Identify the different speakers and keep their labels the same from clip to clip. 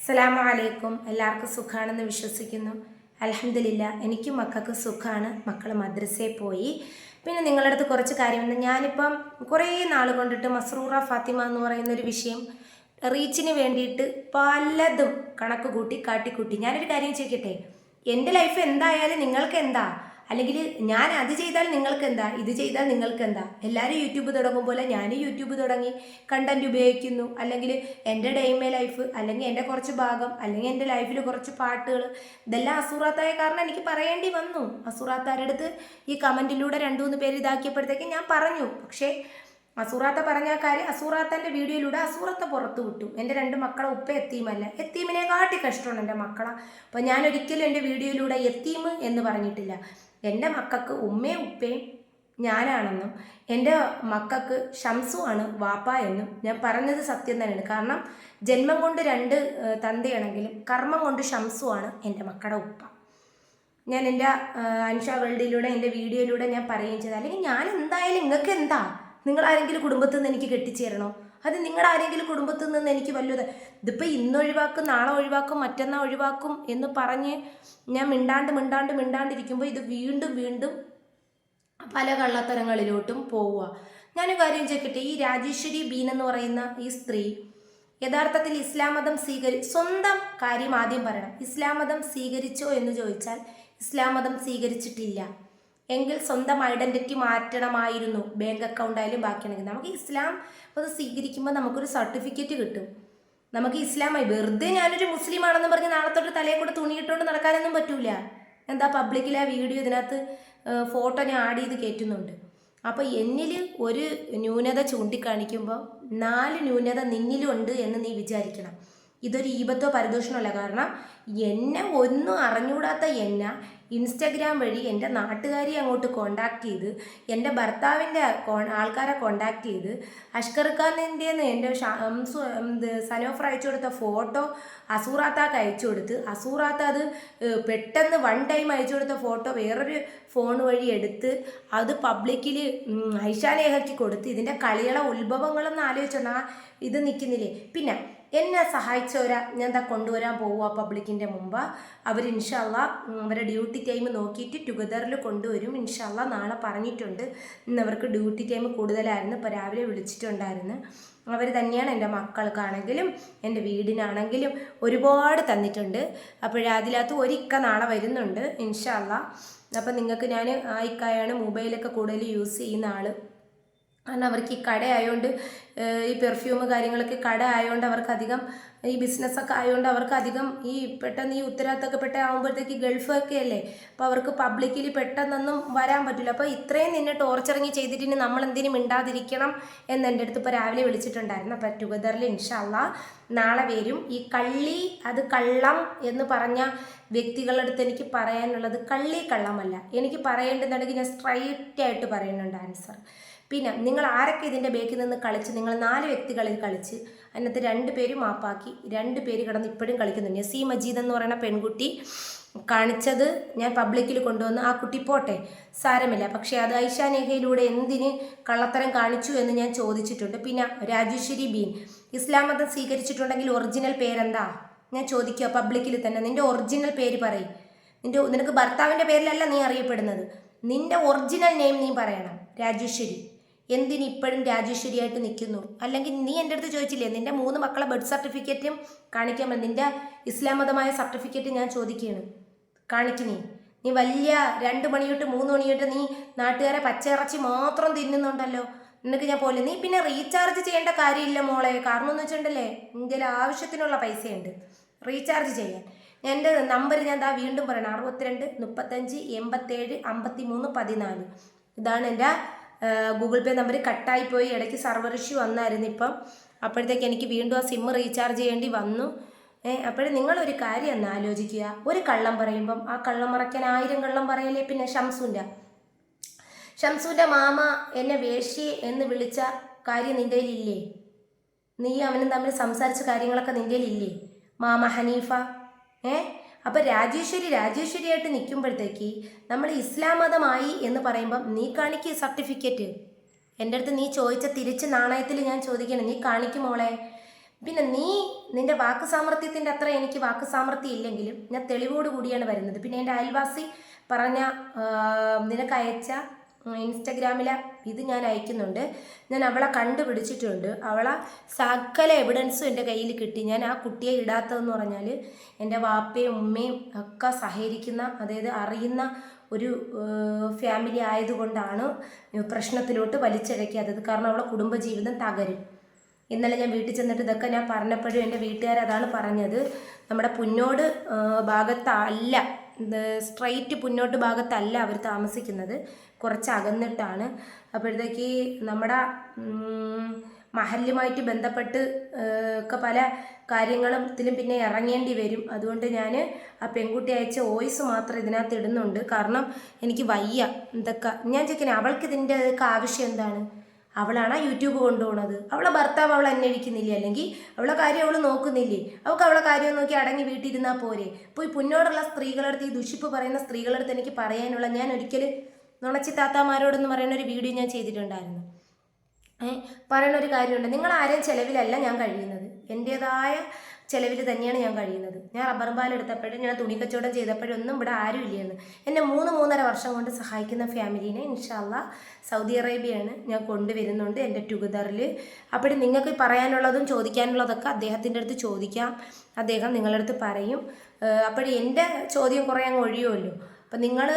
Speaker 1: അസ്സലാമു അലൈക്കും. എല്ലാവർക്കും സുഖമാണെന്ന് വിശ്വസിക്കുന്നു. അൽഹംദുലില്ലാ, എനിക്കും മക്കൾക്ക് സുഖമാണ്. മക്കൾ മദ്രസയിൽ പോയി. പിന്നെ നിങ്ങളുടെ അടുത്ത് കുറച്ച് കാര്യമെന്ന് ഞാനിപ്പം കുറേ നാൾ കൊണ്ടിട്ട് മസ്റൂറ ഫാത്തിമ എന്ന് പറയുന്നൊരു വിഷയം റീച്ചിന് വേണ്ടിയിട്ട് പലതും കണക്ക് കൂട്ടി കാട്ടിക്കൂട്ടി. ഞാനൊരു കാര്യം ചോദിക്കട്ടെ, എൻ്റെ ലൈഫ് എന്തായാലും നിങ്ങൾക്ക് എന്താ? അല്ലെങ്കിൽ ഞാൻ അത് ചെയ്താൽ നിങ്ങൾക്ക് എന്താ, ഇത് ചെയ്താൽ നിങ്ങൾക്ക് എന്താ? എല്ലാവരും യൂട്യൂബ് തുടങ്ങും പോലെ ഞാനും യൂട്യൂബ് തുടങ്ങി കണ്ടന്റ് ഉപയോഗിക്കുന്നു. അല്ലെങ്കിൽ എൻ്റെ ഡെയിമേ ലൈഫ്, അല്ലെങ്കിൽ എൻ്റെ കുറച്ച് ഭാഗം, അല്ലെങ്കിൽ എൻ്റെ ലൈഫിൽ കുറച്ച് പാട്ടുകൾ, ഇതെല്ലാം അസൂറാത്തായ കാരണം എനിക്ക് പറയേണ്ടി വന്നു. അസൂറാത്താരുടെ അടുത്ത് ഈ കമൻറ്റിലൂടെ 2-3 പേര് ഇതാക്കിയപ്പോഴത്തേക്ക് ഞാൻ പറഞ്ഞു. പക്ഷേ അസൂറാത്ത പറഞ്ഞ കാര്യം അസൂറാത്തൻ്റെ വീഡിയോയിലൂടെ അസൂറത്ത പുറത്തു വിട്ടു. എൻ്റെ 2 മക്കളെ ഉപ്പ എത്തീമല്ല, എത്തീമിനെ കാട്ടി കഷ്ടമാണ് എൻ്റെ മക്കളെ. അപ്പോൾ ഞാൻ ഒരിക്കലും എൻ്റെ വീഡിയോയിലൂടെ എത്തീം എന്ന് പറഞ്ഞിട്ടില്ല. എൻ്റെ മക്കൾക്ക് ഉമ്മയും ഉപ്പയും ഞാനാണെന്നും എൻ്റെ മക്കൾക്ക് ഷംസു ആണ് വാപ്പ എന്നും ഞാൻ പറഞ്ഞത് സത്യം തന്നെയാണ്. കാരണം ജന്മം കൊണ്ട് 2 തന്തയാണെങ്കിലും കർമ്മം കൊണ്ട് ഷംസു ആണ് എൻ്റെ മക്കളുടെ ഉപ്പ. ഞാൻ എൻ്റെ അൻഷ വേൾഡിലൂടെ എൻ്റെ വീഡിയോയിലൂടെ ഞാൻ പറയുകയും ചെയ്തു. അല്ലെങ്കിൽ ഞാൻ എന്തായാലും നിങ്ങൾക്ക് എന്താ? നിങ്ങൾ ആരെങ്കിലും കുടുംബത്തിൽ നിന്ന് എനിക്ക് കെട്ടിച്ചേരണോ? അത് നിങ്ങളുടെ ആരെങ്കിലും കുടുംബത്തിൽ നിന്ന് എനിക്ക് വല്ലത് ഇതിപ്പോൾ ഇന്നൊഴിവാക്കും, നാളെ ഒഴിവാക്കും, മറ്റന്നാൾ ഒഴിവാക്കും എന്ന് പറഞ്ഞ് ഞാൻ മിണ്ടാണ്ടിരിക്കുമ്പോൾ ഇത് വീണ്ടും പല കള്ളത്തരങ്ങളിലോട്ടും പോവുക. ഞാനൊരു കാര്യം ചോദിക്കട്ടെ, ഈ രാജേശ്വരി ബീൻ എന്ന് പറയുന്ന ഈ സ്ത്രീ യഥാർത്ഥത്തിൽ ഇസ്ലാം മതം സ്വന്തം കാര്യം ആദ്യം പറയണം. ഇസ്ലാം മതം സ്വീകരിച്ചോ എന്ന് ചോദിച്ചാൽ ഇസ്ലാം മതം സ്വീകരിച്ചിട്ടില്ല. എങ്കിൽ സ്വന്തം ഐഡൻറ്റിറ്റി മാറ്റണമായിരുന്നു. ബാങ്ക് അക്കൗണ്ട് ആയാലും ബാക്കിയാണെങ്കിൽ നമുക്ക് ഇസ്ലാം അത് സ്വീകരിക്കുമ്പോൾ നമുക്കൊരു സർട്ടിഫിക്കറ്റ് കിട്ടും. നമുക്ക് ഇസ്ലാമായി വെറുതെ ഞാനൊരു മുസ്ലിം ആണെന്ന് പറഞ്ഞ് നാളെ തൊട്ട് തലയെ കൂടെ തുണിയിട്ടുകൊണ്ട് നടക്കാനൊന്നും പറ്റൂല. എന്താ പബ്ലിക്കിൽ ആ വീഡിയോ ഇതിനകത്ത് ഫോട്ടോ ഞാൻ ആഡ് ചെയ്ത് കയറ്റുന്നുണ്ട്. അപ്പോൾ എന്നിൽ ഒരു ന്യൂനത ചൂണ്ടിക്കാണിക്കുമ്പോൾ 4 ന്യൂനത നിന്നിലുണ്ട് എന്ന് നീ വിചാരിക്കണം. ഇതൊരു ഈബത്തോ പരിദോഷണമല്ല. കാരണം എന്നെ ഒന്നും അറിഞ്ഞുകൂടാത്ത എന്നെ ഇൻസ്റ്റഗ്രാം വഴി എൻ്റെ നാട്ടുകാരി അങ്ങോട്ട് കോണ്ടാക്ട് ചെയ്ത്, എൻ്റെ ഭർത്താവിൻ്റെ ആൾക്കാരെ കോണ്ടാക്ട് ചെയ്ത്, അഷ്കർ ഖാനിൻ്റെ എൻ്റെ സനോഫർ അയച്ചു കൊടുത്ത ഫോട്ടോ അസൂറാത്താക്ക് അയച്ചു കൊടുത്ത്, അസൂറാത്ത അത് പെട്ടെന്ന് 1 ടൈം അയച്ചു കൊടുത്ത ഫോട്ടോ വേറൊരു ഫോൺ വഴി എടുത്ത് അത് പബ്ലിക്കിൽ ഐഷാലേഖയ്ക്ക് കൊടുത്ത്, ഇതിൻ്റെ കളികളെ ഉത്ഭവങ്ങളൊന്നും ആലോചിച്ചോന്നാ ഇത് നിൽക്കുന്നില്ലേ. പിന്നെ എന്നെ സഹായിച്ചവരാ ഞാൻ എന്താ കൊണ്ടുവരാൻ പോവുക പബ്ലിക്കിൻ്റെ മുമ്പ്. അവർ ഇൻഷാല്ലാ അവരുടെ ഡ്യൂട്ടി ടൈം നോക്കിയിട്ട് ടുഗദറിൽ കൊണ്ടുവരും ഇൻഷാല്ലാ. നാളെ പറഞ്ഞിട്ടുണ്ട്. ഇന്ന് അവർക്ക് ഡ്യൂട്ടി ടൈം കൂടുതലായിരുന്നു. ഇപ്പോൾ രാവിലെ വിളിച്ചിട്ടുണ്ടായിരുന്നു. അവർ തന്നെയാണ് എൻ്റെ മക്കൾക്കാണെങ്കിലും എൻ്റെ വീടിനാണെങ്കിലും ഒരുപാട് തന്നിട്ടുണ്ട്. അതിനകത്ത് ഒരിക്ക നാളെ വരുന്നുണ്ട് ഇൻഷാല്ലാ. അപ്പം നിങ്ങൾക്ക് ഞാൻ ആ ഇക്കായാണ് മൊബൈലൊക്കെ കൂടുതൽ യൂസ് ചെയ്യുന്ന ആൾ. കാരണം അവർക്ക് ഈ കട ആയതുകൊണ്ട്, ഈ പെർഫ്യൂം കാര്യങ്ങളൊക്കെ കട ആയതുകൊണ്ട് അവർക്കധികം ഈ ബിസിനസ്സൊക്കെ ആയതുകൊണ്ട് അവർക്കധികം ഈ പെട്ടെന്ന് ഈ ഉത്തരവാദിത്തമൊക്കെ ആകുമ്പോഴത്തേക്ക് ഗൾഫൊക്കെ അല്ലേ. അപ്പോൾ അവർക്ക് പബ്ലിക്കിൽ പെട്ടെന്നൊന്നും വരാൻ പറ്റില്ല. അപ്പോൾ ഇത്രയും നിന്നെ ടോർച്ചറിങ് ചെയ്തിട്ട് നമ്മൾ എന്തിനും മിണ്ടാതിരിക്കണം എന്ന് എൻ്റെ അടുത്ത് ഇപ്പോൾ രാവിലെ വിളിച്ചിട്ടുണ്ടായിരുന്നു. അപ്പോൾ ടുഗദറിൽ ഇൻഷാല്ലാ നാളെ വരും. ഈ കള്ളി അത് കള്ളം എന്ന് പറഞ്ഞ വ്യക്തികളുടെ അടുത്ത് എനിക്ക് പറയാനുള്ളത് കള്ളമല്ല. എനിക്ക് പറയേണ്ടതുണ്ടെങ്കിൽ ഞാൻ സ്ട്രൈറ്റായിട്ട് പറയുന്നുണ്ട് ആൻസർ. പിന്നെ നിങ്ങൾ ആരൊക്കെ ഇതിൻ്റെ ബേക്കിൽ നിന്ന് കളിച്ച്, നിങ്ങൾ 4 വ്യക്തികളിൽ കളിച്ച് അതിനകത്ത് 2 പേര് മാപ്പാക്കി, 2 പേര് കിടന്ന് ഇപ്പോഴും കളിക്കുന്നുണ്ട്. നസീം മജീദ് എന്ന് പറയുന്ന പെൺകുട്ടി കാണിച്ചത് ഞാൻ പബ്ലിക്കിൽ കൊണ്ടുവന്ന് ആ കുട്ടി പോട്ടെ, സാരമില്ല. പക്ഷേ അത് ഐഷാ നേഹയിലൂടെ എന്തിന് കള്ളത്തരം കാണിച്ചു എന്ന് ഞാൻ ചോദിച്ചിട്ടുണ്ട്. പിന്നെ രാജേശ്വരി ബീൻ ഇസ്ലാം മതം സ്വീകരിച്ചിട്ടുണ്ടെങ്കിൽ ഒറിജിനൽ പേരെന്താ ഞാൻ ചോദിക്കുക പബ്ലിക്കിൽ തന്നെ. നിൻ്റെ ഒറിജിനൽ പേര് പറയും. നിനക്ക് ഭർത്താവിൻ്റെ പേരിലല്ല നീ അറിയപ്പെടുന്നത്. നിൻ്റെ ഒറിജിനൽ നെയിം നീ പറയണം. രാജേശ്വരി എന്തിന് ഇപ്പോഴും രാജേശ്വരിയായിട്ട് നിൽക്കുന്നു? അല്ലെങ്കിൽ നീ എൻ്റെ അടുത്ത് ചോദിച്ചില്ലേ നിൻ്റെ 3 മക്കളെ ബർത്ത് സർട്ടിഫിക്കറ്റും കാണിക്കാൻ പറ്റും. നിൻ്റെ ഇസ്ലാം മതമായ സർട്ടിഫിക്കറ്റ് ഞാൻ ചോദിക്കുകയാണ്, കാണിക്കുന്നേ. നീ വലിയ 2 മണി തൊട്ട് 3 മണി തൊട്ട് നീ നാട്ടുകാരെ പച്ചയിറച്ചി മാത്രം തിന്നുന്നുണ്ടല്ലോ. നിനക്ക് ഞാൻ പോലെ നീ പിന്നെ റീചാർജ് ചെയ്യേണ്ട കാര്യമില്ല മോളെ. കാരണം എന്ന് വെച്ചിട്ടുണ്ടല്ലേ ഇന്ത്യയിൽ ആവശ്യത്തിനുള്ള പൈസയുണ്ട് റീചാർജ് ചെയ്യാൻ. എൻ്റെ നമ്പർ ഞാൻ വീണ്ടും പറയണം, 62 35 87 53 14. ഇതാണ് എൻ്റെ ഗൂഗിൾ പേ നമ്പർ. കട്ടായിപ്പോയി, ഇടയ്ക്ക് സർവർ ഇഷ്യൂ വന്നായിരുന്നു ഇപ്പം. അപ്പോഴത്തേക്ക് എനിക്ക് വീണ്ടും ആ സിം റീചാർജ് ചെയ്യേണ്ടി വന്നു. അപ്പോഴും നിങ്ങളൊരു കാര്യം ഒന്ന് ആലോചിക്കുക. ഒരു കള്ളം പറയുമ്പം ആ കള്ളം മറയ്ക്കാൻ 1000 കള്ളം പറയല്ലേ. പിന്നെ ഷംസുൻ്റെ മാമ എന്നെ വേശ്യ എന്ന് വിളിച്ച കാര്യം നിൻ്റെ കയ്യിലില്ലേ? നീ അവനും തമ്മിൽ സംസാരിച്ച കാര്യങ്ങളൊക്കെ നിൻ്റെ കയ്യിലില്ലേ? മാമ ഹനീഫ അപ്പോൾ രാജേശ്വരിയായിട്ട് നിൽക്കുമ്പോഴത്തേക്ക് നമ്മൾ ഇസ്ലാം മതമായി എന്ന് പറയുമ്പം നീ കാണിക്കുക സർട്ടിഫിക്കറ്റ്. എൻ്റെ അടുത്ത് നീ ചോദിച്ച തിരിച്ച് നാണയത്തിൽ ഞാൻ ചോദിക്കണം, നീ കാണിക്കും മോളെ. പിന്നെ നിന്റെ വാക്ക് സാമർത്ഥ്യത്തിൻ്റെ അത്ര എനിക്ക് വാക്ക് സാമർത്ഥ്യം ഇല്ലെങ്കിലും ഞാൻ തെളിവോട് കൂടിയാണ് വരുന്നത്. പിന്നെ എൻ്റെ അയൽവാസി പറഞ്ഞ നിനക്ക് അയച്ച ഇൻസ്റ്റഗ്രാമിലെ ഇത് ഞാൻ അയക്കുന്നുണ്ട്. ഞാൻ അവളെ കണ്ടുപിടിച്ചിട്ടുണ്ട്. അവളെ സകല എവിഡൻസും എൻ്റെ കയ്യിൽ കിട്ടി. ഞാൻ ആ കുട്ടിയെ ഇടാത്തതെന്ന് പറഞ്ഞാൽ എൻ്റെ വാപ്പയും ഉമ്മയും ഒക്കെ സഹകരിക്കുന്ന, അതായത് അറിയുന്ന ഒരു ഫാമിലി ആയതുകൊണ്ടാണ് പ്രശ്നത്തിലോട്ട് വലിച്ചിഴക്കാത്തത്. കാരണം അവളെ കുടുംബജീവിതം തകരും. ഇന്നലെ ഞാൻ വീട്ടിൽ ചെന്നിട്ട് ഇതൊക്കെ ഞാൻ പറഞ്ഞപ്പോഴും എൻ്റെ വീട്ടുകാരതാണ് പറഞ്ഞത്, നമ്മുടെ പുന്നോട് ഭാഗത്തല്ല, സ്ട്രൈറ്റ് പുന്നോട്ട് ഭാഗത്തല്ല അവർ താമസിക്കുന്നത്, കുറച്ച് അകന്നിട്ടാണ്. അപ്പോഴത്തേക്ക് നമ്മുടെ മഹല്ലുമായിട്ട് ബന്ധപ്പെട്ട് ഒക്കെ പല കാര്യങ്ങളും ഇതിലും പിന്നെ ഇറങ്ങേണ്ടി വരും. അതുകൊണ്ട് ഞാൻ ആ പെൺകുട്ടി അയച്ച വോയിസ് മാത്രം ഇതിനകത്ത് ഇടുന്നുണ്ട്. കാരണം എനിക്ക് വയ്യ ഇതൊക്കെ. ഞാൻ ചോദിക്കണേ, അവൾക്ക് ഇതിൻ്റെ ആവശ്യം എന്താണ്? അവളാണ് യൂട്യൂബ് കൊണ്ടുപോകുന്നത്. അവളെ ഭർത്താവ് അവളെ അന്വേഷിക്കുന്നില്ലേ? അല്ലെങ്കിൽ അവളെ കാര്യം അവൾ നോക്കുന്നില്ലേ? അവൾക്ക് അവളെ കാര്യം നോക്കി അടങ്ങി വീട്ടിലിരുന്നാൽ പോരെ? പോയി പുന്നോടുള്ള സ്ത്രീകളടുത്ത്, ഈ ദുഷിപ്പ് പറയുന്ന സ്ത്രീകളടുത്ത് എനിക്ക് പറയാനുള്ള, ഞാൻ ഒരിക്കൽ നുണച്ചി താത്താമാരോടെന്ന് പറയുന്ന ഒരു വീഡിയോ ഞാൻ ചെയ്തിട്ടുണ്ടായിരുന്നു. പറയുന്ന ഒരു കാര്യമുണ്ട്, നിങ്ങൾ ആരെയും ചിലവിലല്ല ഞാൻ കഴിയുന്നത്, എൻ്റേതായ ചിലവിൽ തന്നെയാണ് ഞാൻ കഴിയുന്നത്. ഞാൻ റബ്ബർ പാൽ എടുത്തപ്പോഴും ഞാൻ തുണിക്കച്ചവടം ചെയ്തപ്പോഴും ഒന്നും ഇവിടെ ആരും ഇല്ലയെന്ന്. എന്നെ 3-3.5 വർഷം കൊണ്ട് സഹായിക്കുന്ന ഫാമിലീനെ ഇൻഷാ അല്ലാഹ് സൗദി അറേബ്യയാണ് ഞാൻ കൊണ്ടുവരുന്നുണ്ട് എൻ്റെ ടുഗദറിൽ. അപ്പോൾ നിങ്ങൾക്ക് പറയാനുള്ളതും ചോദിക്കാനുള്ളതൊക്കെ അദ്ദേഹത്തിൻ്റെ അടുത്ത് ചോദിക്കാം, അദ്ദേഹം നിങ്ങളുടെ അടുത്ത് പറയും. അപ്പോൾ എൻ്റെ ചോദ്യം കുറേ അങ്ങ് ഒഴിയുമല്ലോ. അപ്പം നിങ്ങൾ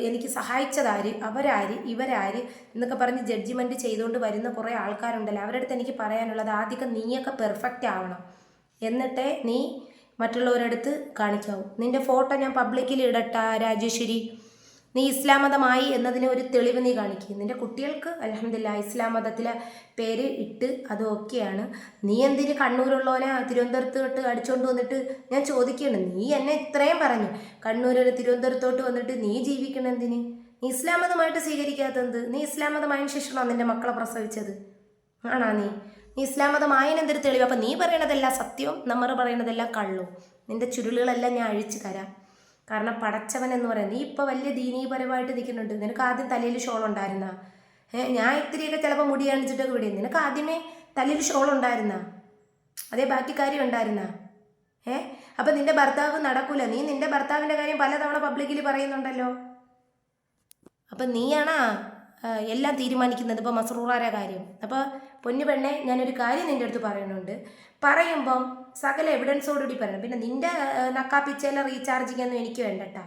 Speaker 1: എനിക്ക് സഹായിച്ചതാര്, അവരാര്, ഇവരാര് എന്നൊക്കെ പറഞ്ഞ് ജഡ്ജിമെൻറ്റ് ചെയ്തുകൊണ്ട് വരുന്ന കുറേ ആൾക്കാരുണ്ടല്ലോ, അവരുടെ അടുത്ത് എനിക്ക് പറയാനുള്ളത്, ആദ്യമൊക്കെ നീയൊക്കെ പെർഫെക്റ്റ് ആവണം, എന്നിട്ടേ നീ മറ്റുള്ളവരടുത്ത് കാണിക്കാവൂ. നിൻ്റെ ഫോട്ടോ ഞാൻ പബ്ലിക്കിൽ ഇടട്ടാ രാജേശ്വരി? നീ ഇസ്ലാം മതമായി എന്നതിന് ഒരു തെളിവ് നീ കാണിക്കുക. നിൻ്റെ കുട്ടികൾക്ക് അൽഹംദുലില്ലാഹ് ഇസ്ലാം മതത്തിലെ പേര് ഇട്ട്, അത് ഓക്കെയാണ്. നീ എന്തിന് കണ്ണൂരുള്ളവനെ തിരുവനന്തപുരത്തോട്ട് അടിച്ചുകൊണ്ട് വന്നിട്ട്, ഞാൻ ചോദിക്കുകയാണ്, നീ എന്നെ ഇത്രയും പറഞ്ഞു കണ്ണൂരിൽ തിരുവനന്തപുരത്തോട്ട് വന്നിട്ട് നീ ജീവിക്കണം എന്തിന്? നീ ഇസ്ലാം മതമായിട്ട് സ്വീകരിക്കാത്തത്? നീ ഇസ്ലാം മതമായതിനു ശേഷമാണോ നിൻ്റെ മക്കളെ പ്രസവിച്ചത്? ആണാ നീ ഇസ്ലാം മതമായതിന് എന്തൊരു തെളിവ്? അപ്പം നീ പറയണതെല്ലാം സത്യവും നമ്മൾ പറയണതെല്ലാം കള്ളും. നിൻ്റെ ചുരുളുകളെല്ലാം ഞാൻ അഴിച്ചു തരാം. കാരണം പടച്ചവൻ എന്ന് പറയുന്നത്, നീ ഇപ്പോൾ വലിയ ദീനീപരമായിട്ട് നിൽക്കുന്നുണ്ട്. നിനക്ക് ആദ്യം തലയിൽ ഷോൾ ഉണ്ടായിരുന്ന? ഞാൻ ഇത്തിരിയൊക്കെ ചിലപ്പോൾ മുടി കാണിച്ചിട്ടൊക്കെ വിടും. നിനക്ക് ആദ്യമേ തലയിൽ ഷോൾ ഉണ്ടായിരുന്ന? അതേ ബാക്കി കാര്യം ഉണ്ടായിരുന്ന? അപ്പം നിൻ്റെ ഭർത്താവ് നടക്കൂല. നീ നിൻ്റെ ഭർത്താവിൻ്റെ കാര്യം പലതവണ പബ്ലിക്കിൽ പറയുന്നുണ്ടല്ലോ. അപ്പം നീയാണാ എല്ലാം തീരുമാനിക്കുന്നത്. ഇപ്പോൾ മസ്റൂറാരെ കാര്യം. അപ്പോൾ പൊന്നു പെണ്ണെ, ഞാനൊരു കാര്യം നിൻ്റെ അടുത്ത് പറയുന്നുണ്ട്. പറയുമ്പം സകല എവിഡൻസോടുകൂടി പറയണം. പിന്നെ നിൻ്റെ നക്കാപ്പിച്ചേല റീചാർജിങ്ങൊന്നും എനിക്ക് വേണ്ടട്ടാ.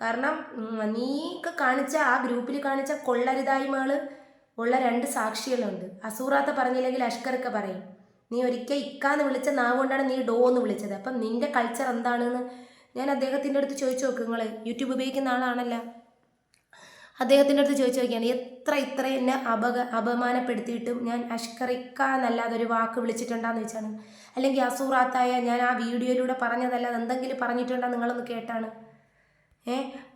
Speaker 1: കാരണം നീക്ക് കാണിച്ച ആ ഗ്രൂപ്പിൽ കാണിച്ച കൊള്ളരുതായ്മകൾ ഉള്ള 2 സാക്ഷികളുണ്ട്. അസൂറാത്ത പറഞ്ഞില്ലെങ്കിൽ അഷ്കറൊക്കെ പറയും. നീ ഒരിക്കൽ ഇക്കാന്ന് വിളിച്ച നാവുകൊണ്ടാണ് നീ ഡോ എന്ന് വിളിച്ചത്. അപ്പം നിൻ്റെ കൾച്ചർ എന്താണെന്ന് ഞാൻ അദ്ദേഹത്തിൻ്റെ അടുത്ത് ചോദിച്ചു നോക്ക്. നിങ്ങൾ യൂട്യൂബ് ഉപയോഗിക്കുന്ന ആളാണല്ലോ, അദ്ദേഹത്തിൻ്റെ അടുത്ത് ചോദിച്ചു നോക്കിയാണ്. ഇത്ര എന്നെ അപമാനപ്പെടുത്തിയിട്ടും ഞാൻ അഷ്കറിക്ക എന്നല്ലാതെ ഒരു വാക്ക് വിളിച്ചിട്ടുണ്ടാന്ന് വെച്ചാണ്, അല്ലെങ്കിൽ അസൂറാത്തായ ഞാൻ ആ വീഡിയോയിലൂടെ പറഞ്ഞതല്ലാതെ എന്തെങ്കിലും പറഞ്ഞിട്ടുണ്ടോ നിങ്ങളൊന്ന് കേട്ടാണ്?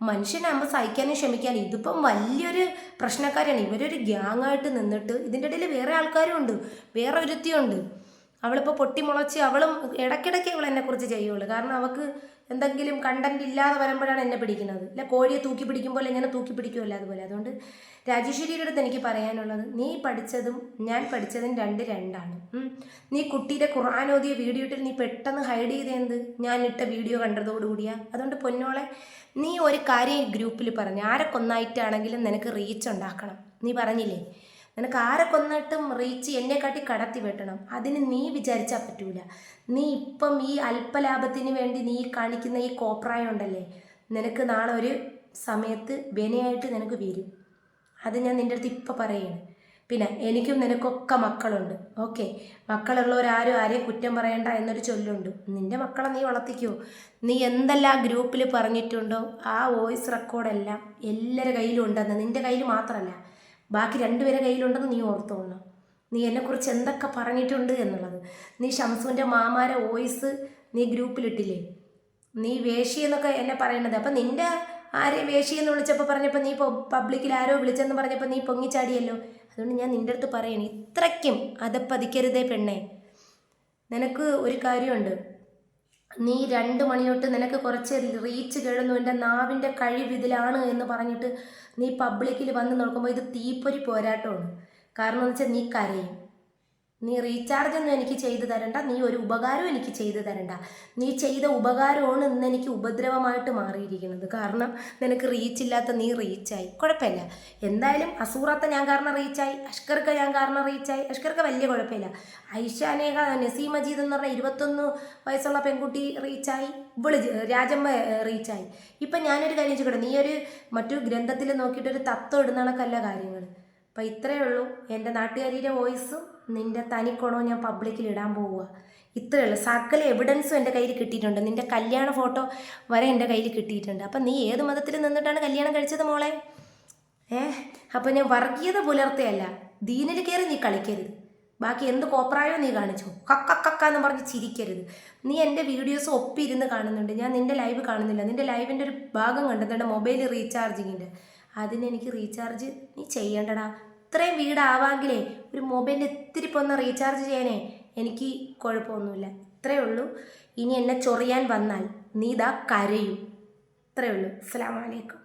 Speaker 1: മനുഷ്യനാകുമ്പോൾ സഹിക്കാനും ക്ഷമിക്കാനും. ഇതിപ്പം വലിയൊരു പ്രശ്നക്കാരാണ്. ഇവരൊരു ഗ്യാങ്ങായിട്ട് നിന്നിട്ട്, ഇതിൻ്റെ ഇടയിൽ വേറെ ആൾക്കാരും ഉണ്ട്, വേറെ ഒരുത്തിയുണ്ട്. അവളിപ്പോൾ പൊട്ടിമുളച്ച് അവളും ഇടയ്ക്കിടയ്ക്ക് അവൾ എന്നെക്കുറിച്ച് ചെയ്യുള്ളൂ. കാരണം അവൾക്ക് എന്തെങ്കിലും കണ്ടന്റ് ഇല്ലാതെ വരുമ്പോഴാണ് എന്നെ പിടിക്കുന്നത്. ഇല്ല കോഴിയെ തൂക്കി പിടിക്കുമ്പോൾ എങ്ങനെ തൂക്കി പിടിക്കുമല്ലോ അതുപോലെ. അതുകൊണ്ട് രാജേശ്വരിയുടെ അടുത്ത് എനിക്ക് പറയാനുള്ളത്, നീ പഠിച്ചതും ഞാൻ പഠിച്ചതും 2 രണ്ടാണ്. നീ കുട്ടിയുടെ ഖുർആൻ ഓതിയ വീഡിയോ ഇട്ടിട്ട് നീ പെട്ടെന്ന് ഹൈഡ് ചെയ്തത് ഞാൻ ഇട്ട വീഡിയോ കണ്ടതോടുകൂടിയാ. അതുകൊണ്ട് പൊന്നോളെ, നീ ഒരു കാര്യം ഈ ഗ്രൂപ്പിൽ പറഞ്ഞു, ആരെ കൊന്നായിട്ടാണെങ്കിലും നിനക്ക് റീച്ച് ഉണ്ടാക്കണം. നീ പറഞ്ഞില്ലേ, നിനക്ക് ആരെ കൊന്നിട്ടും റീച്ച് എന്നെക്കാട്ടി കടത്തി വെട്ടണം. അതിന് നീ വിചാരിച്ചാൽ പറ്റൂല. നീ ഇപ്പം ഈ അല്പലാഭത്തിന് വേണ്ടി നീ കാണിക്കുന്ന ഈ കോപ്രായം ഉണ്ടല്ലേ, നിനക്ക് നാളെ ഒരു സമയത്ത് വിനയായിട്ട് നിനക്ക് വരും. അത് ഞാൻ നിൻ്റെ അടുത്ത് ഇപ്പം പറയുകയാണ്. പിന്നെ എനിക്കും നിനക്കൊക്കെ മക്കളുണ്ട്. ഓക്കെ, മക്കളുള്ളവരാരും ആരെയും കുറ്റം പറയണ്ട എന്നൊരു ചൊല്ലുണ്ട്. നിൻ്റെ മക്കളെ നീ വളർത്തിക്കോ. നീ എന്തെല്ലാം ഗ്രൂപ്പിൽ പറഞ്ഞിട്ടുണ്ടോ ആ വോയിസ് റെക്കോർഡെല്ലാം എല്ലാവരുടെ കയ്യിലും ഉണ്ടെന്ന്, നിൻ്റെ കയ്യിൽ മാത്രമല്ല ബാക്കി 2 പേരുടെ കയ്യിലുണ്ടെന്ന് നീ ഓർത്തോണം. നീ എന്നെക്കുറിച്ച് എന്തൊക്കെ പറഞ്ഞിട്ടുണ്ട് എന്നുള്ളത്. നീ ഷംസുവിൻ്റെ മാമാരെ വോയിസ് നീ ഗ്രൂപ്പിലിട്ടില്ലേ, നീ വേശി എന്നൊക്കെ എന്നെ പറയണത്. അപ്പം നിൻ്റെ ആരെയും വേശി എന്ന് വിളിച്ചപ്പോൾ പറഞ്ഞപ്പോൾ നീ പബ്ലിക്കിൽ ആരോ വിളിച്ചെന്ന് പറഞ്ഞപ്പോൾ നീ പൊങ്ങിച്ചാടിയല്ലോ. അതുകൊണ്ട് ഞാൻ നിൻ്റെ അടുത്ത് പറയണേ, ഇത്രയ്ക്കും അതപ്പതിക്കരുതേ പെണ്ണേ. നിനക്ക് ഒരു കാര്യമുണ്ട്, നീ 2 മണി തൊട്ട് നിനക്ക് കുറച്ച് റീച്ച് കേഴുന്നു, എൻ്റെ നാവിൻ്റെ കഴിവ് ഇതിലാണ് എന്ന് പറഞ്ഞിട്ട് നീ പബ്ലിക്കിൽ വന്ന് നോക്കുമ്പോൾ ഇത് തീപ്പൊരി പോരാട്ടമാണ്. കാരണം എന്ന് വെച്ചാൽ നീ കരയും. നീ റീചാർജ് ഒന്നും എനിക്ക് ചെയ്തു തരണ്ട, നീ ഒരു ഉപകാരവും എനിക്ക് ചെയ്തു തരണ്ട. നീ ചെയ്ത ഉപകാരമാണ് ഇന്ന് എനിക്ക് ഉപദ്രവമായിട്ട് മാറിയിരിക്കുന്നത്. കാരണം നിനക്ക് റീച്ചില്ലാത്ത നീ റീച്ചായി, കുഴപ്പമില്ല. എന്തായാലും അസൂറത്തെ ഞാൻ കാരണം റീച്ചായി, അഷ്കർക്ക് ഞാൻ കാരണം റീച്ചായി. അഷ്കർക്ക് വലിയ കുഴപ്പമില്ല. ഐഷാനേക നസീം മജീദ് എന്ന് പറഞ്ഞാൽ 21 വയസ്സുള്ള പെൺകുട്ടി റീച്ചായി, ഇവള് രാജമ്മ റീച്ചായി. ഇപ്പം ഞാനൊരു കാര്യം ചോദിക്കട്ടെ, നീ ഒരു മറ്റു ഗ്രന്ഥത്തിൽ നോക്കിയിട്ടൊരു തത്വം ഇടുന്നണക്കല്ല കാര്യങ്ങൾ. അപ്പം ഇത്രയേ ഉള്ളൂ. എൻ്റെ നാട്ടുകാരിയുടെ വോയിസും നിൻ്റെ തനിക്കോണവും ഞാൻ പബ്ലിക്കിൽ ഇടാൻ പോവുക. ഇത്രയേ ഉള്ളൂ. സകല എവിഡൻസും എൻ്റെ കയ്യിൽ കിട്ടിയിട്ടുണ്ട്. നിൻ്റെ കല്യാണ ഫോട്ടോ വരെ എൻ്റെ കയ്യിൽ കിട്ടിയിട്ടുണ്ട്. അപ്പം നീ ഏത് മതത്തിൽ നിന്നിട്ടാണ് കല്യാണം കഴിച്ചത് മോളെ? അപ്പം ഞാൻ വർഗീയത പുലർത്തുകയല്ല, ദീനിൽ കയറി നീ കളിക്കരുത്. ബാക്കി എന്ത് കോപ്രായോ നീ കാണിച്ചു, കക്കാന്ന് പറഞ്ഞ് ചിരിക്കരുത്. നീ എൻ്റെ വീഡിയോസ് ഒപ്പിരുന്ന് കാണുന്നുണ്ട്, ഞാൻ നിൻ്റെ ലൈവ് കാണുന്നില്ല. നിൻ്റെ ലൈവിൻ്റെ ഒരു ഭാഗം കണ്ടെന്നുണ്ട്, മൊബൈൽ റീചാർജിങ്ങിൻ്റെ. അതിനെനിക്ക് റീചാർജ് നീ ചെയ്യേണ്ടടാ. ഇത്രയും വീടാവാമെങ്കിലേ ഒരു മൊബൈലിൽ ഇത്തിരി പൊന്ന് റീചാർജ് ചെയ്യാനേ എനിക്ക് കുഴപ്പമൊന്നുമില്ല. ഇത്രയേ ഉള്ളൂ. ഇനി എന്നെ ചൊറിയാൻ വന്നാൽ നീ ഇതാ കരയും. ഇത്രയേ ഉള്ളൂ. അസ്സലാമു അലൈക്കും.